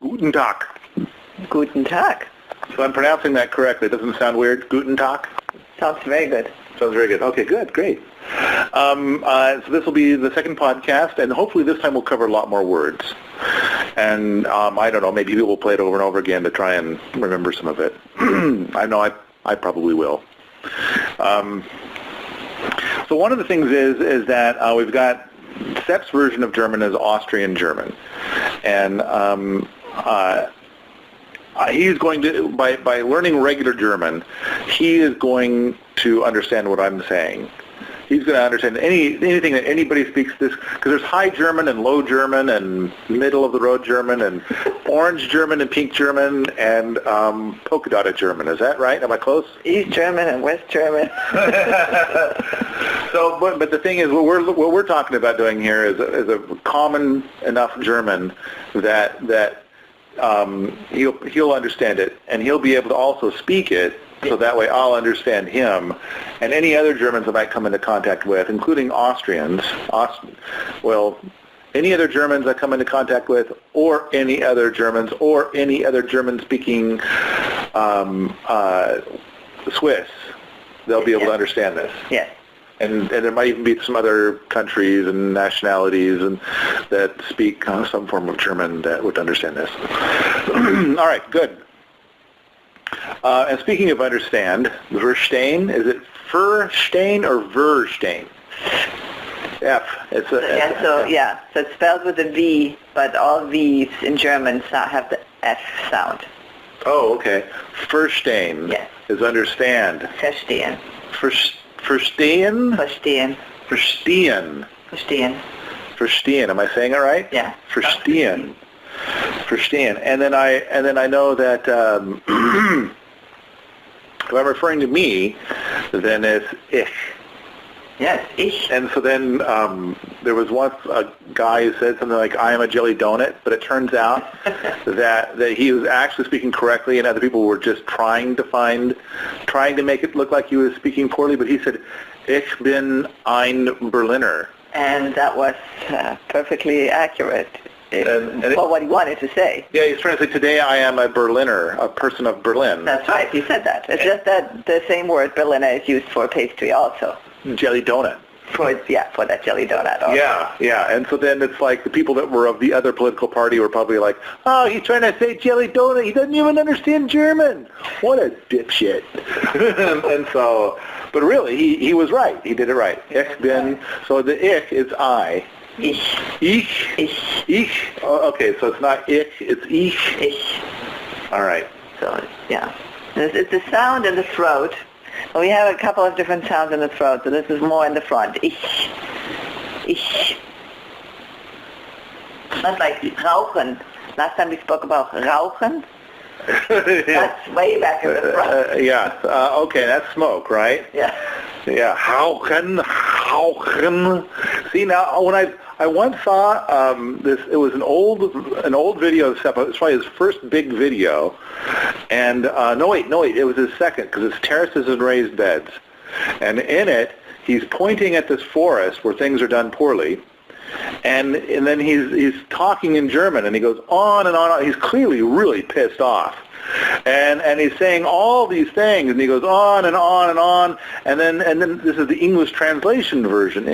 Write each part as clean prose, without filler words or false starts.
Guten Tag. Guten Tag. So I'm pronouncing that correctly. It doesn't sound weird. Guten Tag. Sounds very good. Sounds very good. Okay, good, great. So this will be the second podcast, and hopefully this time we'll cover a lot more words. And I don't know, maybe people will play it over and over again to try and remember some of it. I know I probably will. So one of the things is that we've got Sepp's version of German is Austrian German, and he's going to, by learning regular German, he is going to understand what I'm saying. He's going to understand anything that anybody speaks this, because there's High German and Low German and middle of the road German and Orange German and Pink German and polka dotted German. Is that right? Am I close? East German and West German. So, but the thing is, what we're talking about doing here is a common enough German that he'll understand it, and he'll be able to also speak it. So that way I'll understand him and any other Germans I might come into contact with, including Austrians. Any other Germans I come into contact with, or any other Germans, or any other German-speaking Swiss, they'll be able to understand this. Yes. And there might even be some other countries and nationalities and that speak some form of German that would understand this. All right, good. And speaking of understand, verstehen, is it verstehen or verstehen? F. So it's spelled with a V, but all V's in German have the F sound. Oh, okay. Verstehen is understand. Verstehen. Verstehen? Verstehen. Verstehen. Verstehen. Verstehen. Am I saying it right? Yeah. Verstehen. Verstehen. And then I know that if I'm referring to me, then it's ich. Yes, ich. And so then there was once a guy who said something like, I am a jelly donut, but it turns out that he was actually speaking correctly and other people were just trying to make it look like he was speaking poorly, but he said, Ich bin ein Berliner. And that was perfectly accurate. For what he wanted to say. Yeah, he's trying to say, today I am a Berliner, a person of Berlin. That's right, he said that. It's just that the same word Berliner is used for pastry also. Jelly donut. For that jelly donut also. Yeah. And so then it's like the people that were of the other political party were probably like, oh, he's trying to say jelly donut. He doesn't even understand German. What a dipshit. And so, but really, he was right. He did it right. Ich bin, so the ich is I. Ich. Oh, okay, so it's not ich, it's ich. Ich. All right. So, yeah. It's the sound in the throat. Well, we have a couple of different sounds in the throat, so this is more in the front. Ich. Not like rauchen. Last time we spoke about rauchen. That's way back in the front. Okay, that's smoke, right? Yeah. Yeah, rauchen. See, now, when I once saw it was an old video of Sepp. It was probably his first big video. And, no wait, it was his second, because it's Terraces and Raised Beds. And in it, he's pointing at this forest where things are done poorly. And then he's talking in German, and he goes on and on. He's clearly really pissed off. And he's saying all these things, and he goes on and on and on, and then this is the English translated version,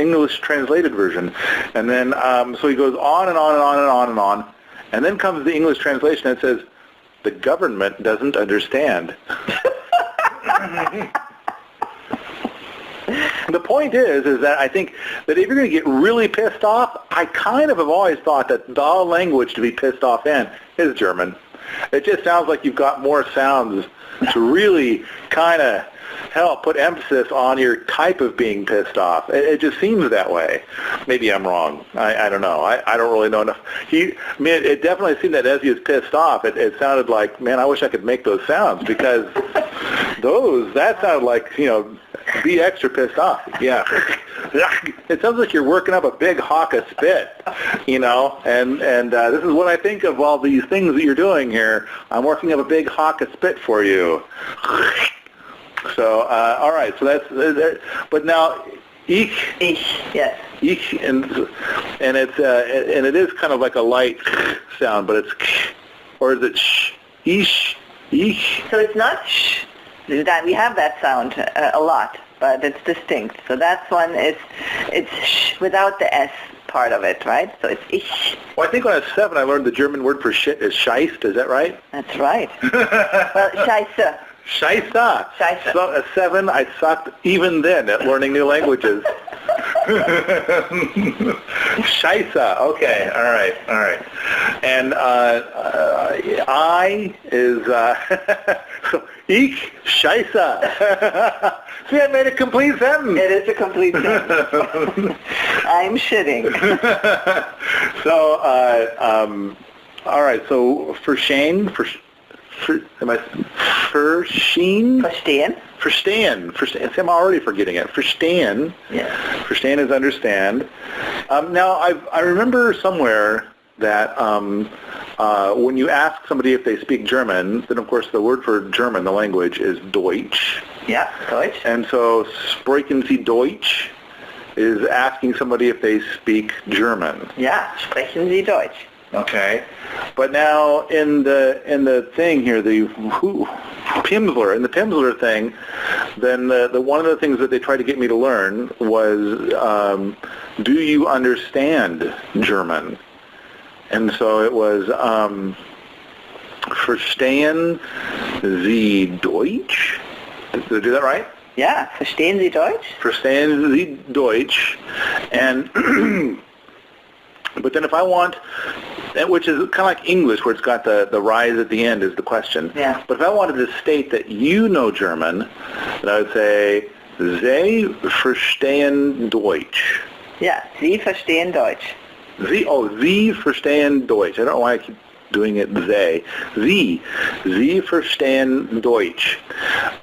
and then so he goes on and on and on and on and on, and then comes the English translation that says, the government doesn't understand. The point is that I think that if you're going to get really pissed off, I kind of have always thought that the language to be pissed off in is German. It just sounds like you've got more sounds to really kind of help put emphasis on your type of being pissed off. It just seems that way. Maybe I'm wrong. I don't know. I don't really know enough. It definitely seemed that as he was pissed off, it sounded like, man, I wish I could make those sounds, because that sounded like, be extra pissed off. Yeah. It sounds like you're working up a big hawk of spit, and this is what I think of all these things that you're doing here. I'm working up a big hawk of spit for you. So, all right, so that's, but now, ich, yes. Ich, and it is kind of like a light sound, but it's Or is it sh, ish, ich? So it's not sh. That we have that sound a lot, but it's distinct. So that's one it's sh without the s part of it, right? So it's ich. Well, I think when I was 7, I learned the German word for shit is scheist. Is that right? That's right. Well, scheiße. Scheisse. Scheisse. So at 7, I sucked even then at learning new languages. Scheisse. Okay. All right. And I is so ich scheisse. See, I made a complete sentence. It is a complete sentence. I'm shitting. So all right. So for Shane, for Verstehen? Verstehen. See, I'm already forgetting it. Verstehen. Yeah. Verstehen is understand. Now, I remember somewhere that when you ask somebody if they speak German, then of course the word for German, the language, is Deutsch. Yeah, Deutsch. And so sprechen Sie Deutsch is asking somebody if they speak German. Yeah, sprechen Sie Deutsch. Okay, but now in the thing here, the Pimsleur, in the Pimsleur thing, then the one of the things that they tried to get me to learn was, do you understand German? And so it was, Verstehen Sie Deutsch? Did I do that right? Yeah, verstehen Sie Deutsch? Verstehen Sie Deutsch, and but then if I want, which is kind of like English where it's got the rise at the end is the question. Yeah. But if I wanted to state that you know German, then I would say, Sie verstehen Deutsch. Yeah, Sie verstehen Deutsch. Sie verstehen Deutsch. I don't know why I keep doing it they. Sie verstehen Deutsch.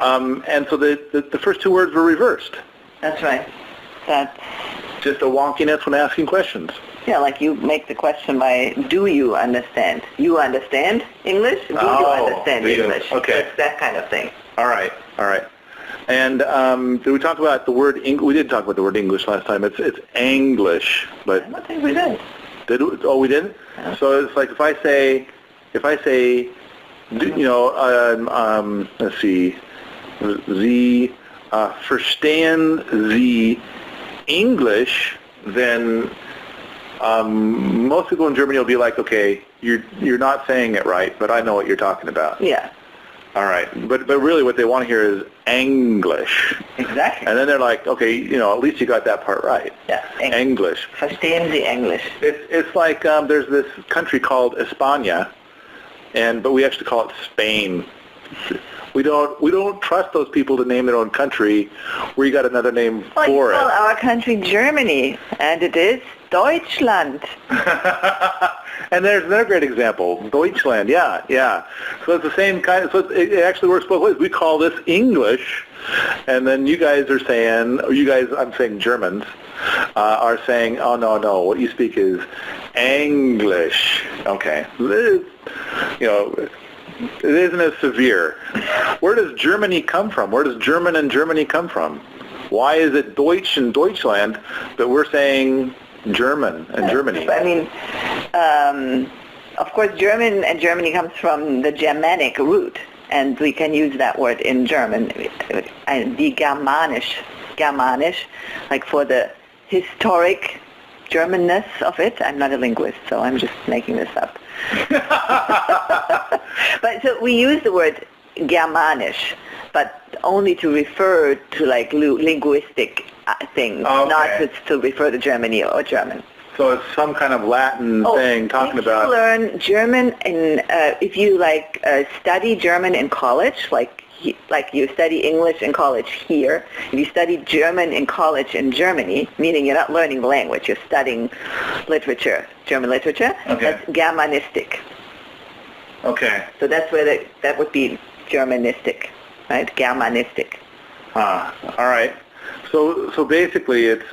And so the first two words were reversed. That's right. That's just a wonkiness when asking questions. Yeah, like you make the question by, do you understand? You understand English? Do you understand English? Okay. It's that kind of thing. All right. And did we talk about the word English? We did talk about the word English last time. It's English, but I don't think we did. Did we? Oh, we did? Yeah. So it's like if I say, let's see, Sie verstehen Sie English, then most people in Germany will be like, okay, you're not saying it right, but I know what you're talking about. Yeah. All right. But really what they want to hear is English. Exactly. And then they're like, okay, at least you got that part right. Yeah. English. Verstehen Sie English. It's like there's this country called España, but we actually call it Spain. We don't trust those people to name their own country. We got another name for it. Well, our country Germany, and it is Deutschland. And there's another great example, Deutschland. Yeah. So it's the same kind. So it actually works both ways. We call this English, and then you guys are saying, I'm saying Germans, are saying, oh no, what you speak is English. Okay. It isn't as severe. Where does Germany come from? Where does German and Germany come from? Why is it Deutsch and Deutschland, but we're saying German and Germany? I mean, of course, German and Germany comes from the Germanic root, and we can use that word in German. Die Germanisch, like for the historic Germanness of it. I'm not a linguist, so I'm just making this up. But so we use the word Germanisch, but only to refer to like linguistic things, not to refer to Germany or German. So it's some kind of Latin thing talking about. If you learn German if you study German in college, like you study English in college here, if you study German in college in Germany, meaning you're not learning the language, you're studying literature, German literature, that's Germanistic. Okay. So that's where that would be Germanistic, right? Germanistic. All right. So basically it's,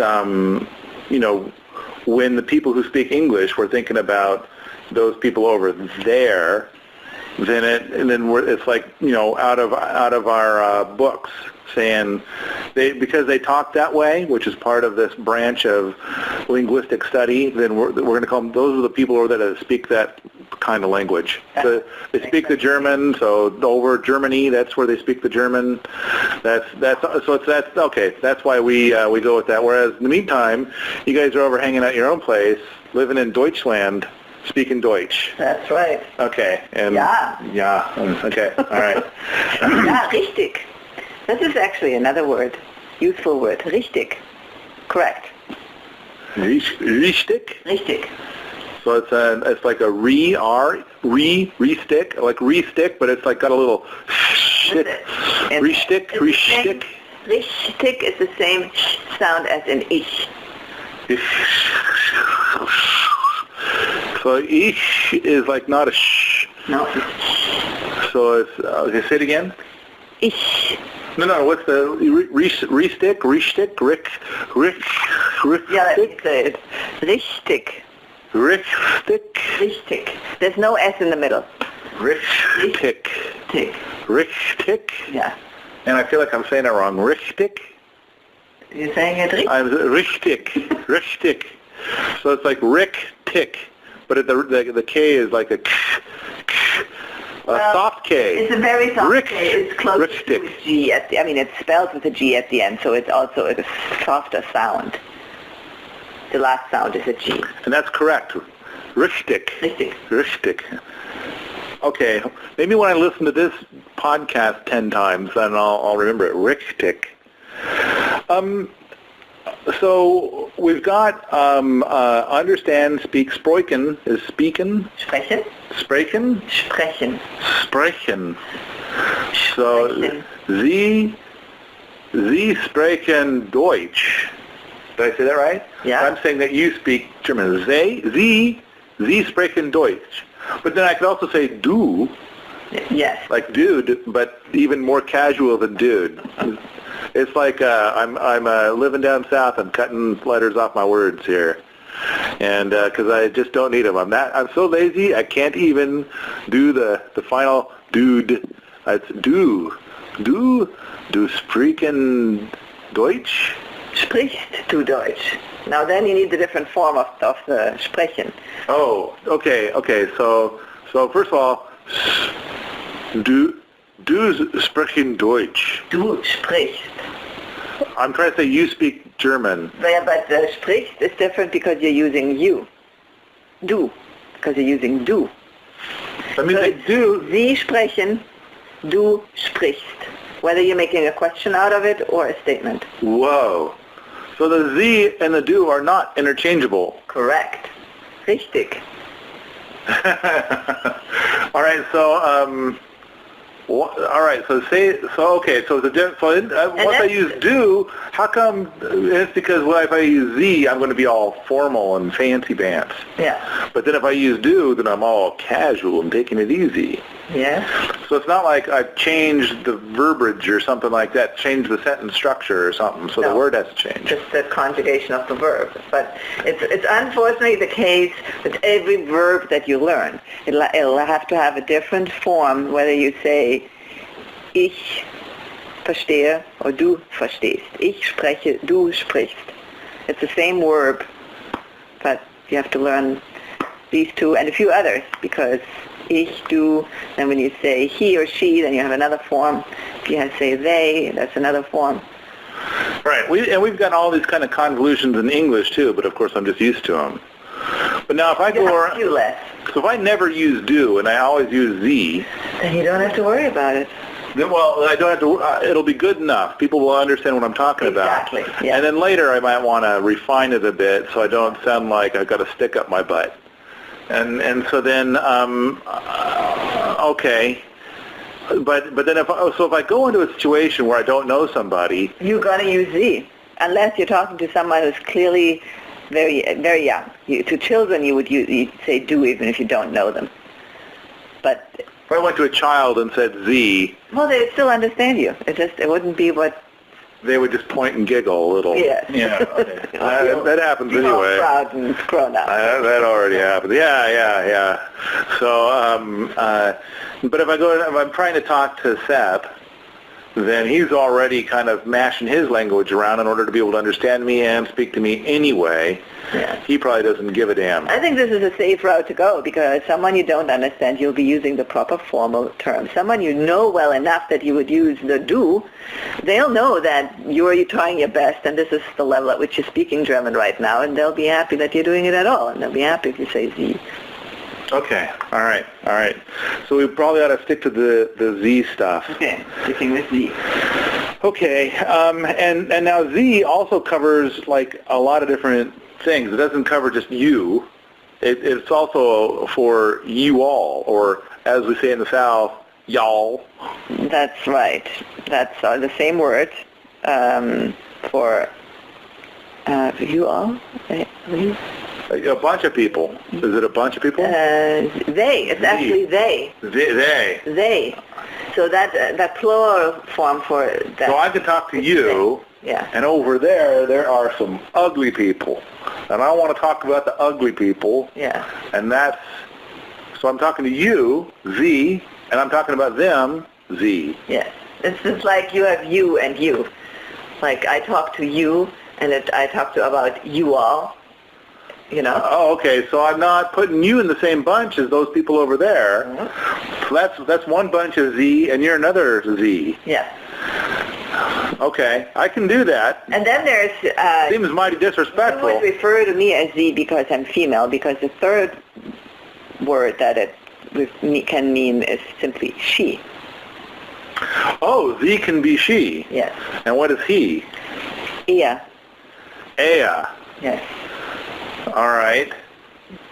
when the people who speak English were thinking about those people over there, then it's like, out of our books, saying because they talk that way, which is part of this branch of linguistic study, then we're going to call them, those are the people over there that speak that kind of language. So they speak the German, so over Germany, that's where they speak the German. That's okay. That's why we go with that. Whereas in the meantime, you guys are over hanging out your own place, living in Deutschland, speaking Deutsch. That's right. Okay. And Ja. Okay. All right. Ja, richtig. This is actually another word, useful word. Richtig. Correct. Richtig? Richtig. So it's like a re-stick, like re-stick, but it's like got a little shit. Re-stick. Richtig is the same sound as in ich. So ich is like not a sh. No. So it's, okay, say it again. Ich. No, what's the re-stick, rick, Yeah, that's it. Richtig. Richtig. There's no S in the middle. Richtig. Tick. Richtig. Yeah. And I feel like I'm saying it wrong. Richtig. You're saying it richtig? I'm richtig. So it's like Rick tick, but the K is like a soft K. It's a very soft Rick, K. It's close to a G at the, I mean, it's spelled with a G at the end, so it's also a softer sound. The last sound is a G. And that's correct. Richtig. Okay, maybe when I listen to this podcast 10 times, then I'll remember it. Richtig. So we've got understand, speak, sprechen is speaking. Sprechen. Sprechen. Sprechen. Sprechen. So Sie sprechen Deutsch. Did I say that right? Yeah. I'm saying that you speak German. Sie sprechen Deutsch. But then I could also say du. Yes. Like dude, but even more casual than dude. It's like I'm living down south. I'm cutting letters off my words here, and because I just don't need them. I'm so lazy. I can't even do the final dude. It's du sprechen Deutsch. Sprichst du Deutsch? Now then you need the different form of the sprechen. Oh, okay. So first of all, du sprechen Deutsch. Du sprichst. I'm trying to say you speak German. Yeah, but sprichst is different because you're using you. Du. Because you're using du. That means So they do. Sie sprechen, du sprichst. Whether you're making a question out of it or a statement. Whoa. So the Sie and the du are not interchangeable. Correct. Richtig. All right. So all right. So once I use do, how come? It's because if I use Z, I'm going to be all formal and fancy pants. Yeah. But then if I use do, then I'm all casual and taking it easy. Yeah. So it's not like I've changed the verbiage or something like that, changed the sentence structure or something, so the word has to change. Just the conjugation of the verb. But it's unfortunately the case with every verb that you learn. It'll have to have a different form, whether you say, ich verstehe or du verstehst. Ich spreche, du sprichst. It's the same verb, but you have to learn these two and a few others, because ich, du, then when you say he or she, then you have another form. If you say they, that's another form. Right. We've got all these kind of convolutions in English too, but of course I'm just used to them. But now if I so if I never use do and I always use Z, then you don't have to worry about it. Well, I don't have to. It'll be good enough. People will understand what I'm talking about. Exactly. Yeah. And then later I might want to refine it a bit so I don't sound like I've got a stick up my butt. And so then okay. But then if I go into a situation where I don't know somebody, you're going to use Z, unless you're talking to someone who's clearly very very young. To children you'd say do even if you don't know them. But if I went to a child and said Z, well, they'd still understand you. It wouldn't be what they would just point and giggle a little. Yes. Yeah. Okay. That happens anyway. You're proud and grown up. That already happened. Yeah. So, but if I'm trying to talk to Seb, then he's already kind of mashing his language around in order to be able to understand me and speak to me anyway. Yeah. He probably doesn't give a damn. I think this is a safe route to go because someone you don't understand, you'll be using the proper formal term. Someone you know well enough that you would use the du, they'll know that you're trying your best and this is the level at which you're speaking German right now, and they'll be happy that you're doing it at all, and they'll be happy if you say Sie. Okay, all right. So we probably ought to stick to the Z stuff. Okay, sticking with Sie. Okay, and now Z also covers like a lot of different things. It doesn't cover just you. It's also for you all, or as we say in the South, y'all. That's right. That's the same word for you all. You? A bunch of people. Is it a bunch of people? They. It's actually they. They. They. So that plural form for that. So I can talk to you. Yeah. And over there are some ugly people. And I want to talk about the ugly people. Yeah. And so I'm talking to you, Z, and I'm talking about them, Z. Yes. It's just like you have you and you. Like I talk to you, and I talk about you all. You know? Oh, okay. So I'm not putting you in the same bunch as those people over there. Mm-hmm. So that's one bunch of Z, and you're another Z. Yeah. Okay, I can do that. And then there's... Seems mighty disrespectful. You would refer to me as Z because I'm female, because the third word that it can mean is simply she. Oh, Z can be she. Yes. And what is he? Ea. Ea. Yes. All right.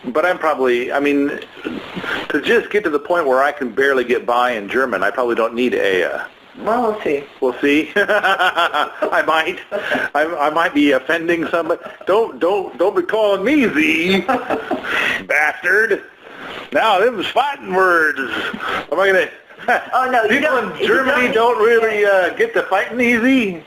But to just get to the point where I can barely get by in German, I probably don't need Ea. Well, we'll see. We'll see. I might be offending somebody. Don't be calling me Z, bastard. Now, them was fighting words. Am I going to... Oh, no, you people don't. in Germany don't really get to fighting easy?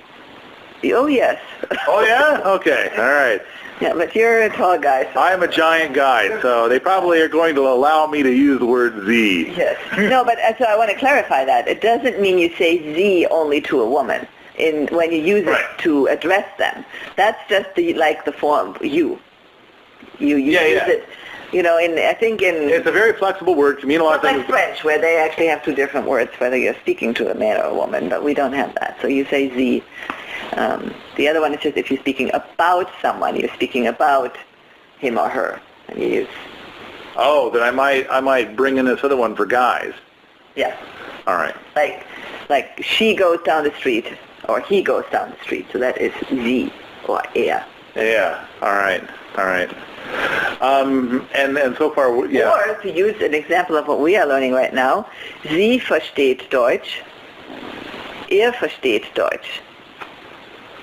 Oh, yes. Oh, yeah? Okay, all right. Yeah, but you're a tall guy. So. I'm a giant guy, so they probably are going to allow me to use the word Z. Yes. No, but so I want to clarify that. It doesn't mean you say Z only to a woman when you use it to address them. That's just the form you. You use it. You know, it's a very flexible word. Can mean a lot of things. Like French, where they actually have two different words, whether you're speaking to a man or a woman, but we don't have that. So you say Z. The other one is just if you're speaking about someone, you're speaking about him or her, and you use. Oh, then I might bring in this other one for guys. Yeah. All right. Like she goes down the street, or he goes down the street. So that is Z or er. Yeah. All right. And so far, yeah. Or to use an example of what we are learning right now, Sie versteht Deutsch, versteht Deutsch.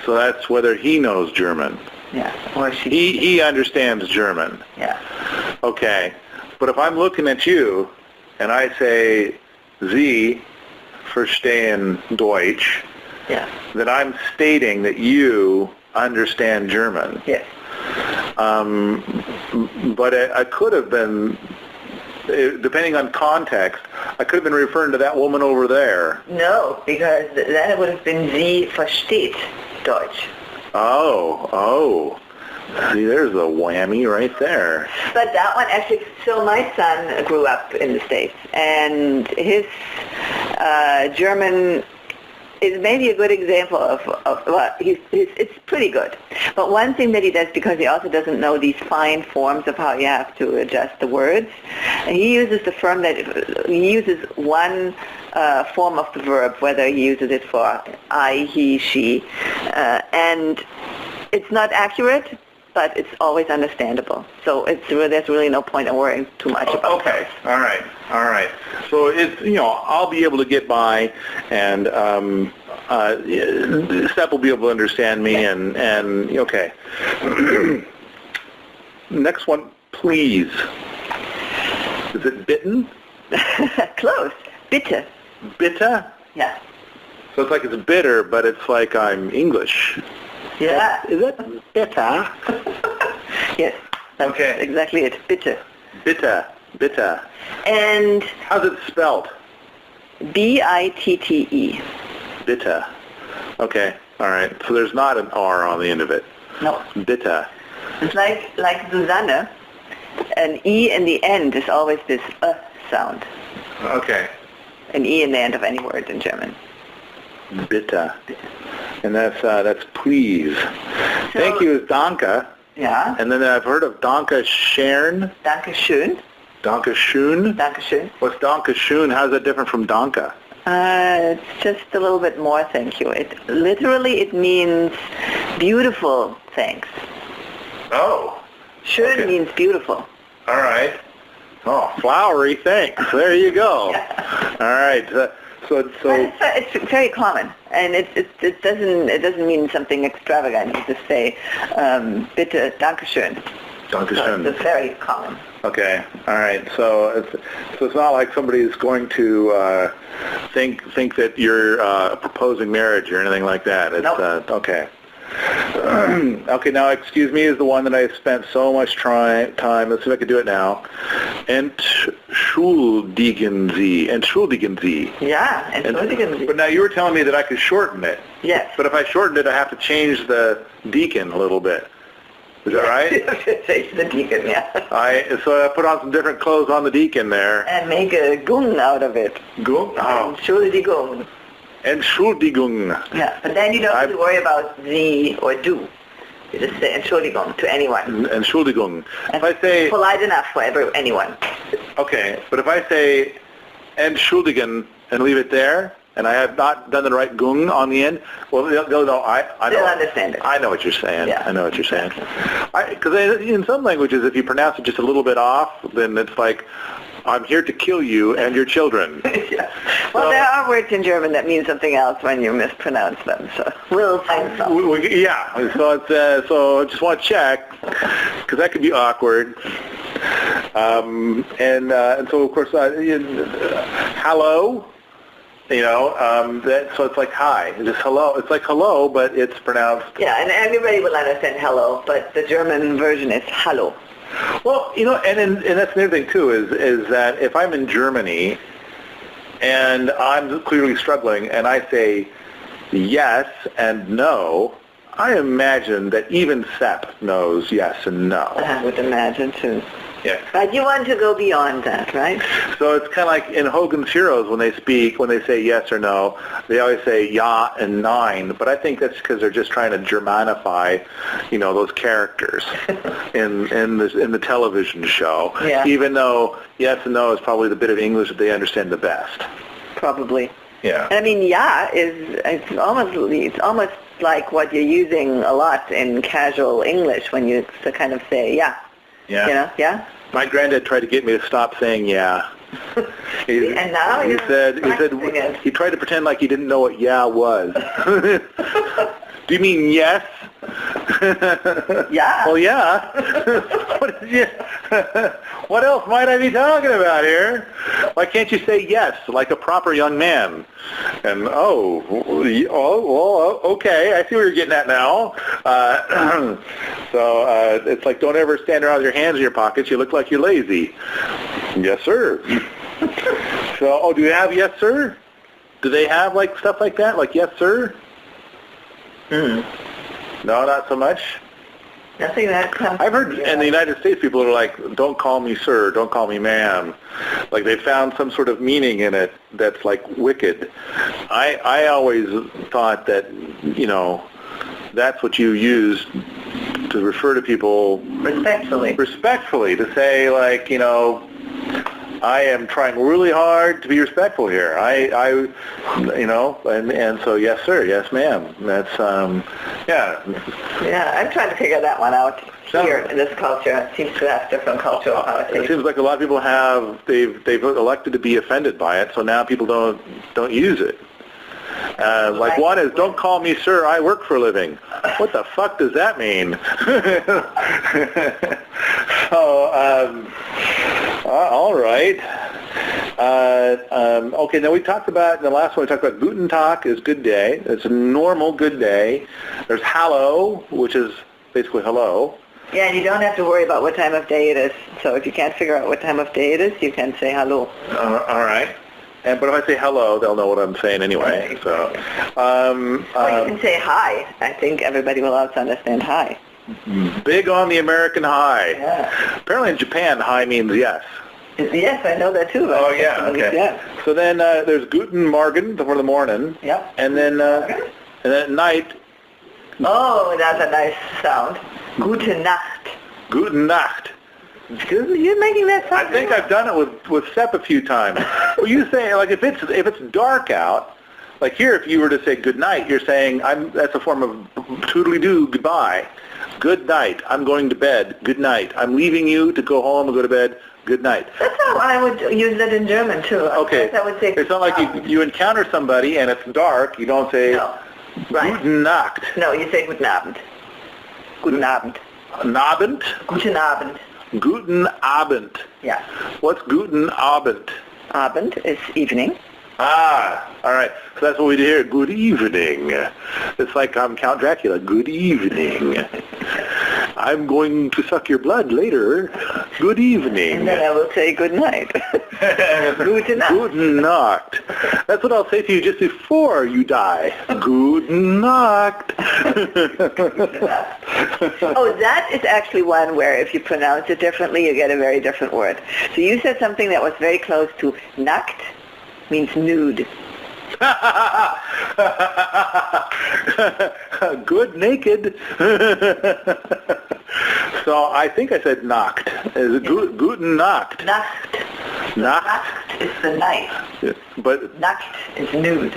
So that's whether he knows German. Yeah, or she. He understands German. Yeah. Okay. But if I'm looking at you and I say Sie verstehen Deutsch, then I'm stating that you understand German. Yes. But I could have been, depending on context, I could have been referring to that woman over there. No, because that would have been Sie versteht Deutsch. Oh. See, there's a whammy right there. But that one actually, so my son grew up in the States, and his German is maybe a good example of well, it's pretty good. But one thing that he does, because he also doesn't know these fine forms of how you have to adjust the words, he uses he uses one form of the verb, whether he uses it for I, he, she, and it's not accurate, but it's always understandable. So there's really no point in worrying too much about it. Okay, all right. So I'll be able to get by, and Steph will be able to understand me, and okay. Next one, please. Is it bitten? Close. Bitte. Bitte? Yeah. So it's like it's bitter, but it's like I'm English. Yeah. Is it bitter? Yes. That's exactly it. Bitte. Bitte. And how's it spelled? Bitte. Bitte. Okay. All right. So there's not an R on the end of it. No. Bitte. It's like Susanne. An E in the end is always this sound. Okay. An E in the end of any word in German. Bitte. And that's please. So, thank you is danke. Yeah. And then I've heard of danke schön. Danke schön. Danke schön. Danke schön. What's danke schön? How's that different from danke? It's just a little bit more thank you. It means beautiful thanks. Oh. Schön Okay. means beautiful. All right. Oh, flowery thanks. There you go. Yeah. All right. So It's very common, and it doesn't mean something extravagant. You just say bitte, danke schön. danke So schön. it's very common. Okay. All right. So it's not like somebody's going to think that you're proposing marriage or anything like that. It's Nope. Okay. Okay. Now, excuse me is the one that I spent so much time. Let's see if I can do it now. Entschuldigen Sie. Entschuldigen Sie. Yeah, entschuldigen Sie. But now you were telling me that I could shorten it. Yes. But if I shortened it, I have to change the deacon a little bit. Is that right? Say the deacon, yeah. So I put on some different clothes on the deacon there. And make a gung out of it. Gung? Oh. Entschuldigung. Entschuldigung. Yeah, but then you don't have to worry about Sie or du. You just say Entschuldigung to anyone. Entschuldigung. If I And say, polite enough for anyone. okay, but if I say Entschuldigen and leave it there, and I have not done the right gung on the end, well, they'll know. I They'll know. understand it. I know what you're saying. Yeah. I know what you're saying. Because in some languages, if you pronounce it just a little bit off, then it's like, I'm here to kill you and your children. Yeah. Well, there are words in German that mean something else when you mispronounce them, so we'll find some. Yeah, so it's so I just want to check because that could be awkward. And so of course, hello. So it's like hi. It's just hello. It's like hello, but it's pronounced. Yeah, and everybody will understand hello, but the German version is hallo. Well, and that's another thing too is that if I'm in Germany and I'm clearly struggling and I say yes and no, I imagine that even Sepp knows yes and no. I would imagine too. Yeah. But you want to go beyond that, right? So it's kind of like in Hogan's Heroes when they say yes or no, they always say ja and nein. But I think that's because they're just trying to Germanify, those characters in the television show. Yeah. Even though yes and no is probably the bit of English that they understand the best. Probably. Yeah. And I mean, ja it's almost like what you're using a lot in casual English when you kind of say yeah. Yeah. Yeah. My granddad tried to get me to stop saying yeah. And now he said he tried to pretend like he didn't know what yeah was. Do you mean yes? Yeah. Well, yeah. What else might I be talking about here? Why can't you say yes like a proper young man? And okay, I see where you're getting at now. So it's like don't ever stand around with your hands in your pockets. You look like you're lazy. Yes, sir. So, do you have yes, sir? Do they have like stuff like that, like yes, sir? No, not so much. Nothing that comes. I've heard in the United States people are like, don't call me sir, don't call me ma'am. Like they found some sort of meaning in it that's like wicked. I always thought that, that's what you use to refer to people respectfully to say like, I am trying really hard to be respectful here. And so yes sir, yes ma'am. That's yeah. Yeah, I'm trying to figure that one out here in this culture. It seems to have different cultural connotations. It seems like a lot of people they've elected to be offended by it, so now people don't use it. Like one is, don't call me sir, I work for a living. What the fuck does that mean? So, all right. Okay, now we talked about, in the last one we talked about Guten Tag is good day. It's a normal good day. There's Hallo, which is basically hello. Yeah, and you don't have to worry about what time of day it is. So if you can't figure out what time of day it is, you can say hello. All right. But if I say hello, they'll know what I'm saying anyway. So, Or you can say hi. I think everybody will also understand hi. big on the American hi. Yeah. Apparently in Japan, hi means yes. Yes, I know that too. Oh, yeah, okay. Yeah. So then there's Guten Morgen for the morning. Yep. And then at night, Oh, that's a nice sound. Gute Nacht. Guten Nacht. Excuse me, you're making that sound. I think I've done it with Sepp a few times. Well, you say, like, if it's dark out, like here, if you were to say good night, you're saying, that's a form of toodly-doo, goodbye. Good night. I'm going to bed. Good night. I'm leaving you to go home and go to bed. Good night. That's how I would use it in German, too. Okay. I would say, it's not like you encounter somebody and it's dark. You don't say, no. Right. Guten Nacht. No, you say Guten Abend. Guten Abend. Abend? Guten Abend. Guten Abend. Yeah. What's Guten Abend? Abend is evening. Ah, all right. So that's what we do here. Good evening. It's like I'm Count Dracula. Good evening. I'm going to suck your blood later. Good evening. And then I will say good night. Gute Nacht. Guten Nacht. That's what I'll say to you just before you die. Guten Nacht. Oh, that is actually one where if you pronounce it differently, you get a very different word. So you said something that was very close to nackt, means nude. Good naked. So I think I said Nacht. Is it Guten Nacht? Nacht. Nacht? Nacht is the night. But Nacht is nude.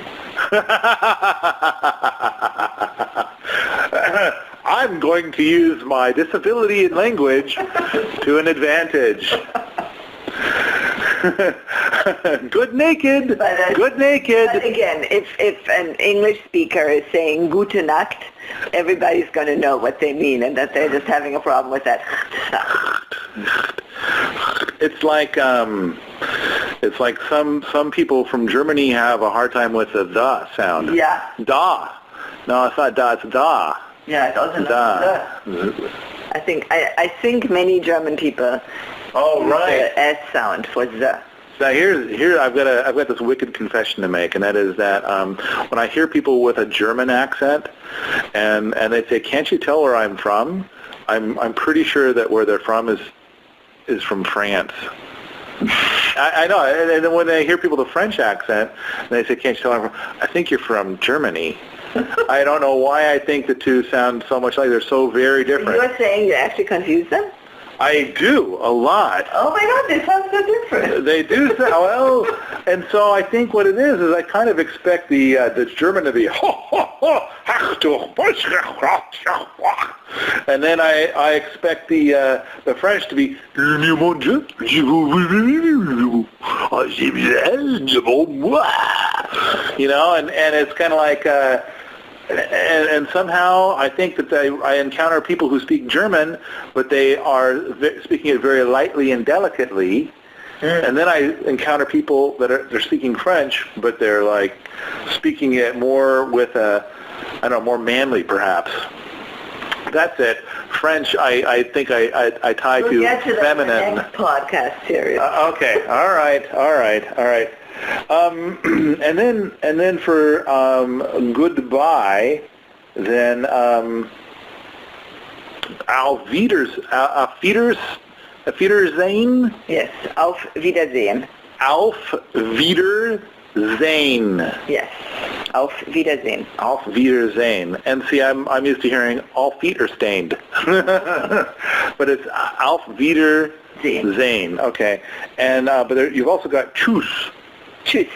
I'm going to use my disability in language to an advantage. Good naked. Good naked. But again, if an English speaker is saying Gute Nacht, everybody's going to know what they mean and that they're just having a problem with that. It's like some people from Germany have a hard time with the sound. Yeah. Da. No, it's not da. It's da. Yeah, it doesn't. Da. I think many German people. Oh, use right. The S sound for the. Now here I've got this wicked confession to make, and that is that when I hear people with a German accent, and they say, "Can't you tell where I'm from?" I'm pretty sure that where they're from is from France. I know, and then when I hear people with a French accent, and they say, "Can't you tell where I'm from?" I think you're from Germany. I don't know why I think the two sound so much like they're so very different. You're saying you actually confuse them? I do, a lot. Oh my God, they sound so different. They do sound, well, and so I think what it is I kind of expect the German to be, and then I expect the French to be, you know, and it's kind of like, and somehow I think that I encounter people who speak German, but they are speaking it very lightly and delicately. And then I encounter people they're speaking French, but they're like speaking it more with more manly perhaps. That's it. French, I think I tie we'll to get to feminine. That in the next podcast series. Okay. All right. And then for goodbye, then auf Wiedersehen. Yes, auf Wiedersehen. Auf Wiedersehen. Yes, auf Wiedersehen. Auf Wiedersehen. And see, I'm used to hearing all feet are stained, but it's auf Wiedersehen. Okay, and but you've also got tschüss. Tschüss.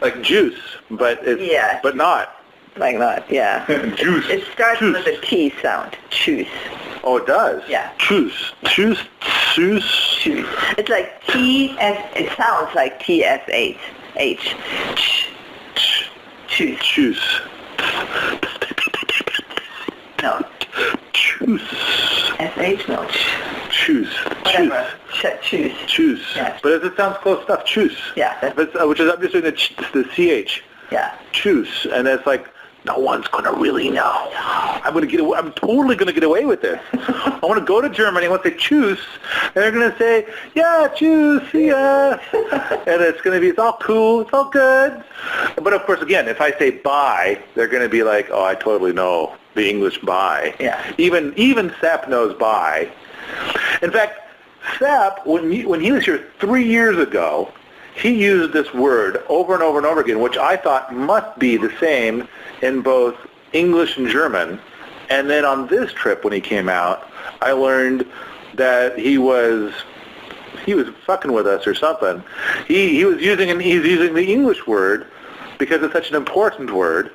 Like juice, but it's but not. Like that, yeah. Juice. It starts Tschüss. with a T sound. Tschüss. Oh, it does? Yeah. Tschüss. Tschüss. Tschüss. It's like it sounds like T-S-H. H. Tschüss. Tschüss. No. Tschüss. S-H? No. Tschüss. Whatever. Tschüss. Tschüss. Yes. But it sounds close enough. Tschüss. Yeah. Which is, I'm just doing the CH. Yeah. Tschüss. And it's like no one's going to really know. I'm totally going to get away with this. I want to go to Germany. I want to say tschüss. And they're going to say, yeah, tschüss, see ya. And it's all cool. It's all good. But of course, again, if I say bye, they're going to be like, oh, I totally know the English bye. Yeah. Even Sepp knows bye. In fact, Sepp, when he was here 3 years ago, he used this word over and over and over again, which I thought must be the same in both English and German. And then on this trip when he came out, I learned that he was fucking with us or something. He's using the English word because it's such an important word.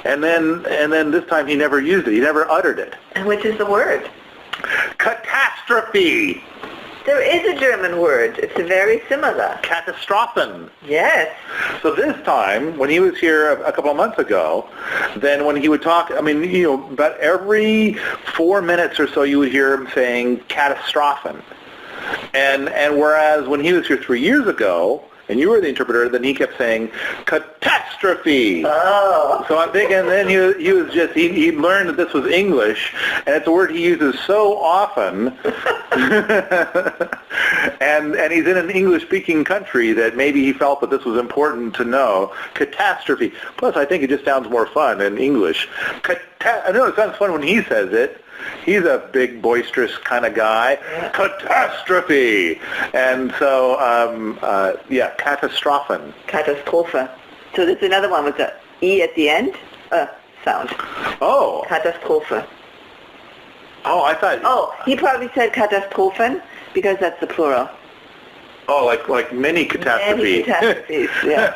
And then this time he never used it. He never uttered it. And which is the word? Catastrophe. There is a German word. It's very similar. Katastrophen. Yes. So this time, when he was here a couple of months ago, then when he would talk, about every 4 minutes or so you would hear him saying Katastrophen. And whereas when he was here 3 years ago, and you were the interpreter, then he kept saying catastrophe. Oh. So I'm thinking then he learned that this was English, and it's a word he uses so often, and he's in an English-speaking country that maybe he felt that this was important to know. Catastrophe. Plus, I think it just sounds more fun in English. I know it sounds fun when he says it. He's a big, boisterous kind of guy. Catastrophe! And so, Katastrophen. Katastrophe. So there's another one with the E at the end sound. Oh. Katastrophe. Oh, I thought... Oh, he probably said Katastrophen because that's the plural. Oh, like many catastrophe. Many catastrophes, yeah.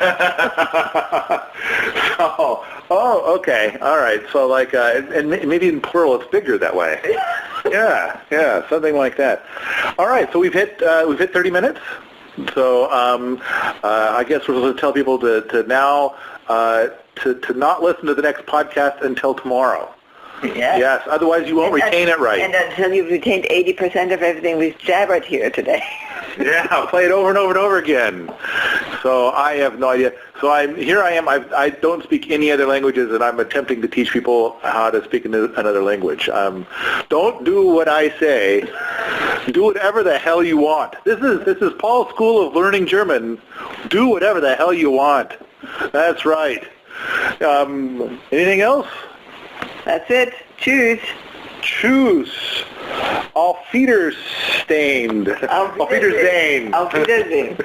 Oh, okay. All right. So and maybe in plural it's bigger that way. Yeah, something like that. All right. So we've hit 30 minutes. So I guess we're supposed to tell people to now to not listen to the next podcast until tomorrow. Yes. Yes. Otherwise you won't retain it right. And until you've retained 80% of everything we've jabbered here today. Yeah, play it over and over and over again. So I have no idea. So here I am. I don't speak any other languages, and I'm attempting to teach people how to speak another language. Don't do what I say. Do whatever the hell you want. This is Paul's School of Learning German. Do whatever the hell you want. That's right. Anything else? That's it. Tschüss. Tschüss. Auf Wiedersehen. Auf Wiedersehen. Auf Wiedersehen.